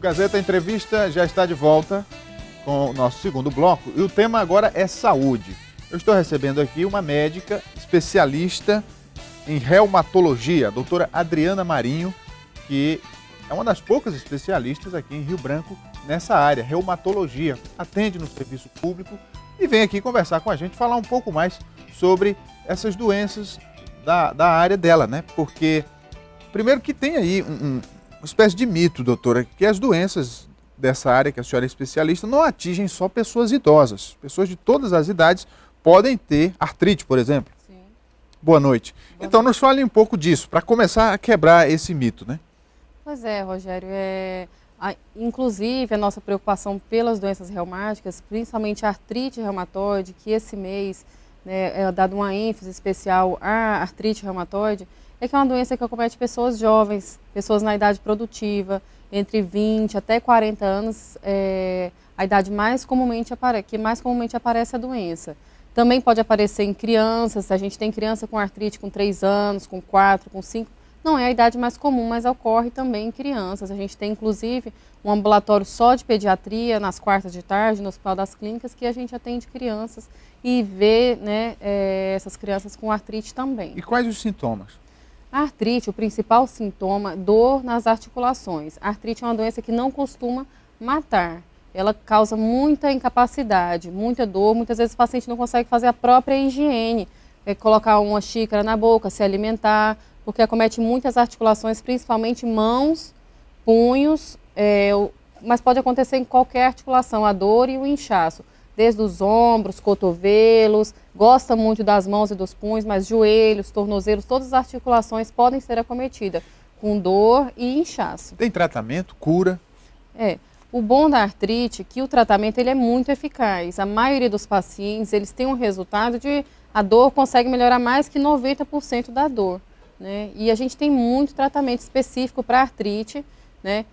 Gazeta Entrevista já está de volta com o nosso segundo bloco e o tema agora é saúde. Eu estou recebendo aqui uma médica especialista em reumatologia, a doutora Adriana Marinho, que é uma das poucas especialistas aqui em Rio Branco nessa área, reumatologia. Atende no serviço público e vem aqui conversar com a gente, falar um pouco mais sobre essas doenças da área dela, né? Porque, primeiro que tem aí uma espécie de mito, doutora, que as doenças dessa área, que a senhora é especialista, não atingem só pessoas idosas. Pessoas de todas as idades podem ter artrite, por exemplo. Sim. Boa noite. Então, nos fale um pouco disso, para começar a quebrar esse mito, né? Pois é, Rogério. Inclusive, a nossa preocupação pelas doenças reumáticas, principalmente a artrite reumatoide, que esse mês é dado uma ênfase especial à artrite reumatoide, é que é uma doença que acomete pessoas jovens, pessoas na idade produtiva, entre 20 até 40 anos, a idade que mais comumente aparece a doença. Também pode aparecer em crianças, a gente tem criança com artrite com 3 anos, com 4, com 5, não é a idade mais comum, mas ocorre também em crianças. A gente tem, inclusive, um ambulatório só de pediatria, nas quartas de tarde, no Hospital das Clínicas, que a gente atende crianças e vê essas crianças com artrite também. E quais os sintomas? A artrite, o principal sintoma, dor nas articulações. A artrite é uma doença que não costuma matar. Ela causa muita incapacidade, muita dor. Muitas vezes o paciente não consegue fazer a própria higiene, colocar uma xícara na boca, se alimentar, porque acomete muitas articulações, principalmente mãos, punhos, mas pode acontecer em qualquer articulação, a dor e o inchaço. Desde os ombros, cotovelos, gosta muito das mãos e dos punhos, mas joelhos, tornozelos, todas as articulações podem ser acometidas com dor e inchaço. Tem tratamento, cura? O bom da artrite é que o tratamento ele é muito eficaz. A maioria dos pacientes, eles têm um resultado de a dor consegue melhorar mais que 90% da dor, né? E a gente tem muito tratamento específico para artrite, né?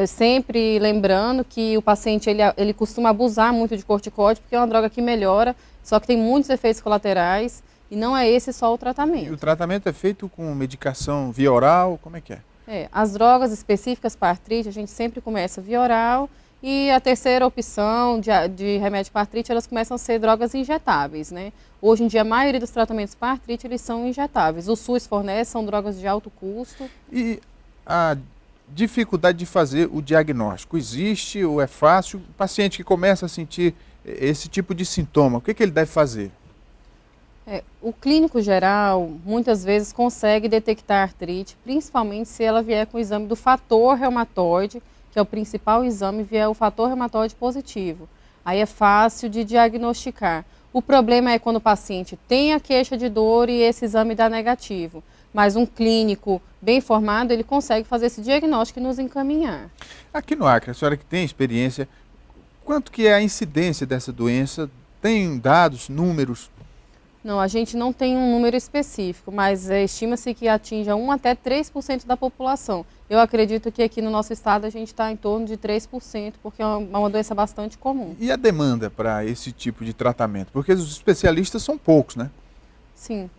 Sempre lembrando que o paciente ele costuma abusar muito de corticóide, porque é uma droga que melhora, só que tem muitos efeitos colaterais e não é esse só o tratamento. E o tratamento é feito com medicação via oral, como é que é? As drogas específicas para artrite, a gente sempre começa via oral e a terceira opção de remédio para artrite, elas começam a ser drogas injetáveis, né? Hoje em dia, a maioria dos tratamentos para artrite, eles são injetáveis. O SUS fornece, são drogas de alto custo. E a dificuldade de fazer o diagnóstico, existe ou é fácil? O paciente que começa a sentir esse tipo de sintoma, o que ele deve fazer? O clínico geral, muitas vezes, consegue detectar artrite, principalmente se ela vier com o exame do fator reumatoide, que é o principal exame, vier o fator reumatoide positivo. Aí é fácil de diagnosticar. O problema é quando o paciente tem a queixa de dor e esse exame dá negativo. Mas um clínico bem formado, ele consegue fazer esse diagnóstico e nos encaminhar. Aqui no Acre, a senhora que tem experiência, quanto que é a incidência dessa doença? Tem dados, números? Não, a gente não tem um número específico, mas estima-se que atinja 1 até 3% da população. Eu acredito que aqui no nosso estado a gente está em torno de 3%, porque é uma doença bastante comum. E a demanda para esse tipo de tratamento? Porque os especialistas são poucos, né? Sim,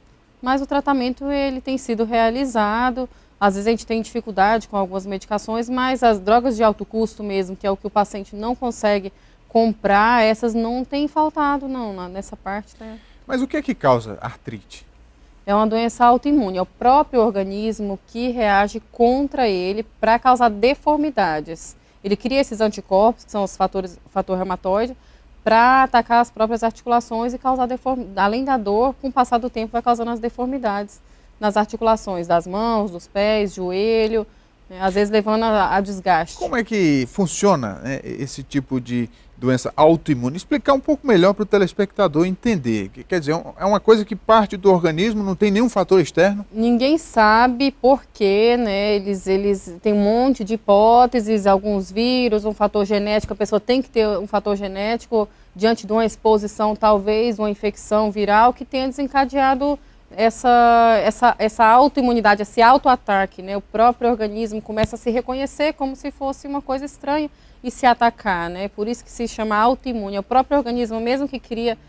mas o tratamento ele tem sido realizado. Às vezes a gente tem dificuldade com algumas medicações, mas as drogas de alto custo mesmo, que é o que o paciente não consegue comprar, essas não têm faltado não, nessa parte, né? Mas o que é que causa artrite? É uma doença autoimune, é o próprio organismo que reage contra ele para causar deformidades. Ele cria esses anticorpos, que são os fator reumatoide, para atacar as próprias articulações e causar deformidade. Além da dor, com o passar do tempo vai causando as deformidades nas articulações das mãos, dos pés, joelho, às vezes levando a desgaste. Como é que funciona, né, esse tipo de doença autoimune? Explicar um pouco melhor para o telespectador entender. Quer dizer, é uma coisa que parte do organismo, não tem nenhum fator externo? Ninguém sabe por quê, né? Eles têm um monte de hipóteses, alguns vírus, um fator genético, a pessoa tem que ter um fator genético diante de uma exposição, talvez, uma infecção viral que tenha desencadeado essa autoimunidade, esse autoataque, né? O próprio organismo começa a se reconhecer como se fosse uma coisa estranha e se atacar, né? Por isso que se chama autoimune. É o próprio organismo mesmo que cria,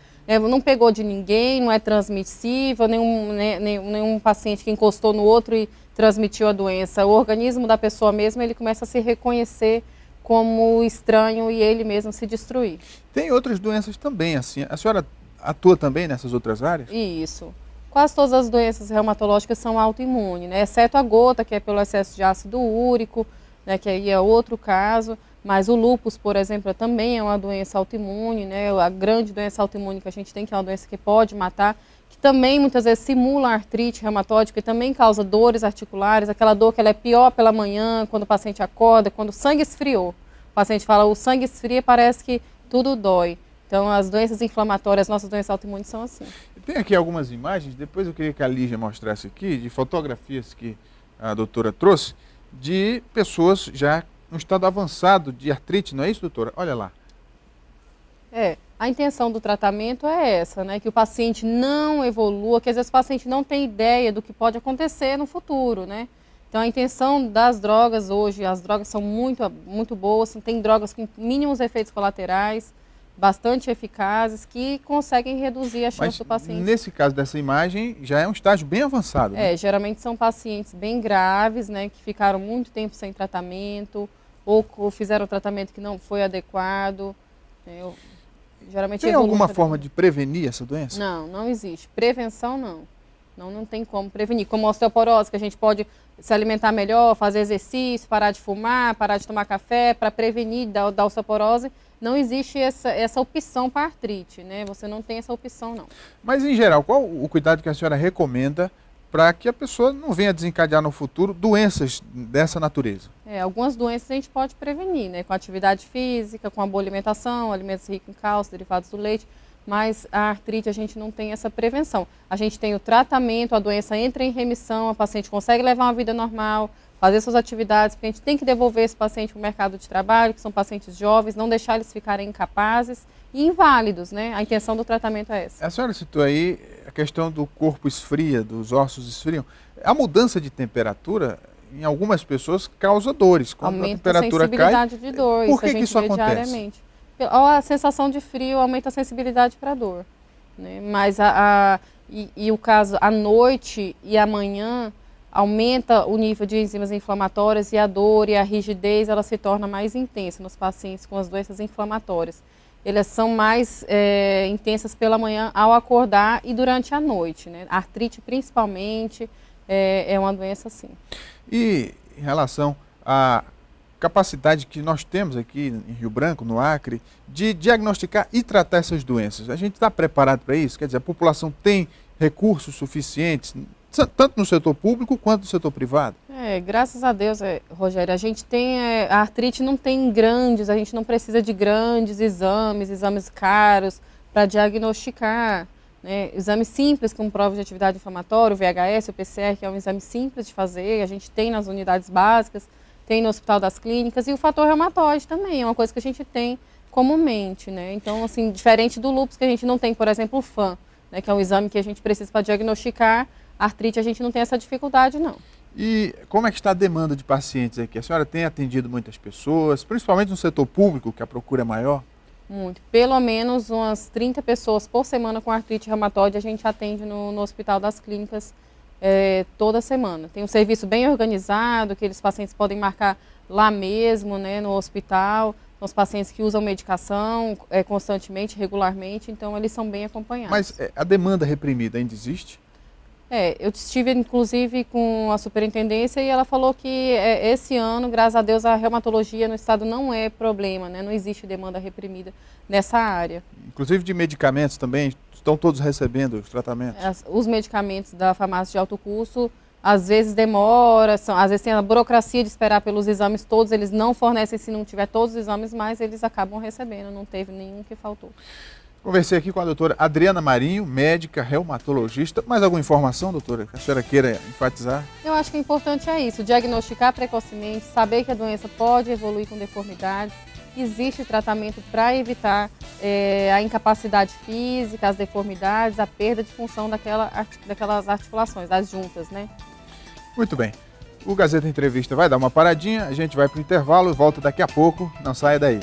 não pegou de ninguém, não é transmissível, nenhum paciente que encostou no outro e transmitiu a doença. O organismo da pessoa mesmo, ele começa a se reconhecer como estranho e ele mesmo se destruir. Tem outras doenças também, assim. A senhora atua também nessas outras áreas? Isso. Quase todas as doenças reumatológicas são autoimunes, né? Exceto a gota, que é pelo excesso de ácido úrico, né? Que aí é outro caso. Mas o lúpus, por exemplo, também é uma doença autoimune, né? A grande doença autoimune que a gente tem, que é uma doença que pode matar, que também muitas vezes simula a artrite reumatóide, que também causa dores articulares, aquela dor que ela é pior pela manhã, quando o paciente acorda, quando o sangue esfriou. O paciente fala, o sangue esfria, parece que tudo dói. Então, as doenças inflamatórias, as nossas doenças autoimunes são assim. Tem aqui algumas imagens, depois eu queria que a Lígia mostrasse aqui, de fotografias que a doutora trouxe, de pessoas já em um estado avançado de artrite, não é isso, doutora? Olha lá. A intenção do tratamento é essa, né? Que o paciente não evolua, que às vezes o paciente não tem ideia do que pode acontecer no futuro, né? Então, a intenção das drogas hoje, as drogas são muito boas, tem drogas com mínimos efeitos colaterais, bastante eficazes, que conseguem reduzir a chance do paciente. Nesse caso dessa imagem, já é um estágio bem avançado, né? Geralmente são pacientes bem graves, né, que ficaram muito tempo sem tratamento, ou fizeram tratamento que não foi adequado. Geralmente tem alguma forma de prevenir essa doença? Não, não existe. Prevenção, não. Não tem como prevenir. Como a osteoporose, que a gente pode se alimentar melhor, fazer exercício, parar de fumar, parar de tomar café, para prevenir da osteoporose. Não existe essa opção para artrite, né? Você não tem essa opção, não. Mas, em geral, qual o cuidado que a senhora recomenda para que a pessoa não venha desencadear no futuro doenças dessa natureza? Algumas doenças a gente pode prevenir, né? Com atividade física, com uma boa alimentação, alimentos ricos em cálcio, derivados do leite, mas a artrite a gente não tem essa prevenção. A gente tem o tratamento, a doença entra em remissão, a paciente consegue levar uma vida normal, fazer suas atividades, porque a gente tem que devolver esse paciente para o mercado de trabalho, que são pacientes jovens, não deixar eles ficarem incapazes e inválidos, né? A intenção do tratamento é essa. A senhora citou aí a questão do corpo esfria, dos ossos esfriam. A mudança de temperatura, em algumas pessoas, causa dores. Quando a temperatura cai, a sensibilidade de dor. Por que isso acontece? Diariamente. A sensação de frio aumenta a sensibilidade para a dor, né? Mas o caso, à noite e amanhã, aumenta o nível de enzimas inflamatórias e a dor e a rigidez, ela se torna mais intensa nos pacientes com as doenças inflamatórias. Elas são mais intensas pela manhã ao acordar e durante a noite, né? A artrite, principalmente, é uma doença assim. E em relação à capacidade que nós temos aqui em Rio Branco, no Acre, de diagnosticar e tratar essas doenças, a gente está preparado para isso? Quer dizer, a população tem recursos suficientes, tanto no setor público quanto no setor privado? Graças a Deus, Rogério, a gente tem, a artrite não tem grandes, a gente não precisa de grandes exames caros para diagnosticar, né? Exames simples como prova de atividade inflamatória, o VHS, o PCR, que é um exame simples de fazer, a gente tem nas unidades básicas, tem no Hospital das Clínicas, e o fator reumatoide também, é uma coisa que a gente tem comumente, né? Então, assim, diferente do lúpus, que a gente não tem, por exemplo, o FAM, né, que é um exame que a gente precisa para diagnosticar a artrite, a gente não tem essa dificuldade, não. E como é que está a demanda de pacientes aqui? A senhora tem atendido muitas pessoas, principalmente no setor público, que a procura é maior? Muito. Pelo menos umas 30 pessoas por semana com artrite reumatoide a gente atende no Hospital das Clínicas toda semana. Tem um serviço bem organizado, que os pacientes podem marcar lá mesmo, né, no hospital. São os pacientes que usam medicação constantemente, regularmente, então eles são bem acompanhados. Mas a demanda reprimida ainda existe? Eu estive, inclusive, com a superintendência e ela falou que esse ano, graças a Deus, a reumatologia no estado não é problema, né? Não existe demanda reprimida nessa área. Inclusive de medicamentos também, estão todos recebendo os tratamentos? Os medicamentos da farmácia de alto custo, às vezes demora, às vezes tem a burocracia de esperar pelos exames todos, eles não fornecem se não tiver todos os exames, mas eles acabam recebendo, não teve nenhum que faltou. Conversei aqui com a doutora Adriana Marinho, médica reumatologista. Mais alguma informação, doutora, que a senhora queira enfatizar? Eu acho que o importante é isso, diagnosticar precocemente, saber que a doença pode evoluir com deformidade. Existe tratamento para evitar a incapacidade física, as deformidades, a perda de função daquelas articulações, das juntas, né? Muito bem. O Gazeta Entrevista vai dar uma paradinha, a gente vai para o intervalo e volta daqui a pouco. Não saia daí.